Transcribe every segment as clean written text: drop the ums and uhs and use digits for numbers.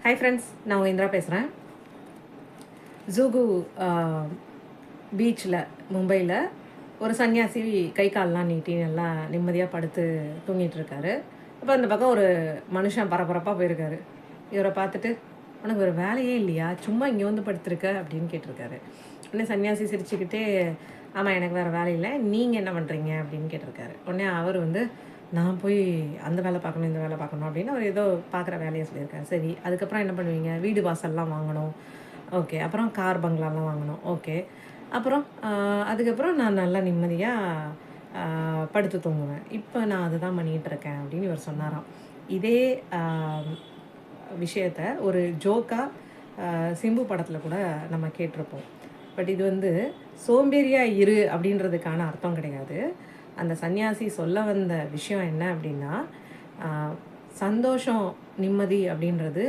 Hi friends, நான் உங்கள் இந்திரா பேசுகிறேன். ஜூகு பீச்சில் மும்பையில் ஒரு சன்னியாசி கை கால்லாம் நீட்டி நல்லா நிம்மதியாக படுத்து தூங்கிட்டுருக்காரு. அப்போ அந்த பக்கம் ஒரு மனுஷன் பரபரப்பாக போயிருக்காரு. இவரை பார்த்துட்டு, உனக்கு ஒரு வேலையே இல்லையா, சும்மா இங்கே வந்து படுத்துருக்க அப்படின்னு கேட்டிருக்காரு. உடனே சன்னியாசி சிரிச்சுக்கிட்டே, ஆமாம் எனக்கு வேறு வேலை இல்லை, நீங்கள் என்ன பண்ணுறீங்க அப்படின்னு கேட்டிருக்காரு. உடனே அவர் வந்து, நான் போய் அந்த வேலை பார்க்கணும், இந்த வேலை பார்க்கணும் அப்படின்னு அவர் ஏதோ பார்க்குற வேலையை சொல்லியிருக்காரு. சரி, அதுக்கப்புறம் என்ன பண்ணுவீங்க? வீடு வாசல்லாம் வாங்கணும். ஓகே. அப்புறம் கார் பங்களாலாம் வாங்கணும். ஓகே. அப்புறம் அதுக்கப்புறம் நான் நல்லா நிம்மதியாக படுத்து தூங்குவேன். இப்போ நான் அதுதான் பண்ணிகிட்ருக்கேன் அப்படின்னு இவர் சொன்னாராம். இதே விஷயத்த ஒரு ஜோக்காக சிம்பு படத்தில் கூட நம்ம கேட்டிருப்போம். பட் இது வந்து சோம்பேறியாக இரு அப்படின்றதுக்கான அர்த்தம் கிடையாது. அந்த சன்னியாசி சொல்ல வந்த விஷயம் என்ன அப்படின்னா, சந்தோஷம், நிம்மதி அப்படின்றது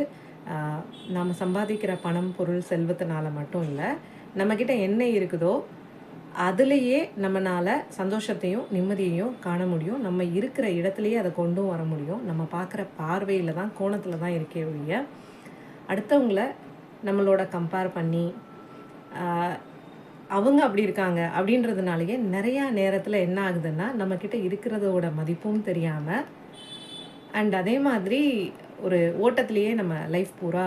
நம்ம சம்பாதிக்கிற பணம், பொருள், செல்வத்தினால மட்டும் இல்லை. நம்மக்கிட்ட என்ன இருக்குதோ அதுலேயே நம்மளால் சந்தோஷத்தையும் நிம்மதியையும் காண முடியும். நம்ம இருக்கிற இடத்துலையே அதை கொண்டும் வர முடியும். நம்ம பார்க்குற பார்வையில் தான், கோணத்தில் தான் இருக்கே ஒழிய, அடுத்தவங்கள நம்மளோட கம்பேர் பண்ணி அவங்க அப்படி இருக்காங்க அப்படின்றதுனாலேயே நிறையா நேரத்தில் என்ன ஆகுதுன்னா, நம்மக்கிட்ட இருக்கிறதோட மதிப்பும் தெரியாமல், அண்ட் அதே மாதிரி ஒரு ஓட்டத்திலேயே நம்ம லைஃப் பூரா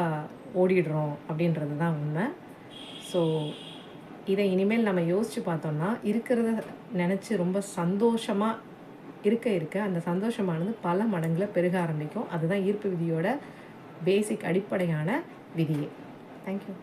ஓடிடுறோம் அப்படின்றது தான் உண்மை. ஸோ இதை இனிமேல் நம்ம யோசித்து பார்த்தோம்னா, இருக்கிறத நினச்சி ரொம்ப சந்தோஷமாக இருக்க அந்த சந்தோஷமானது பல மடங்கில் பெருக ஆரம்பிக்கும். அதுதான் ஈர்ப்பு விதியோட பேசிக் அடிப்படையான விதியே. தேங்க்யூ.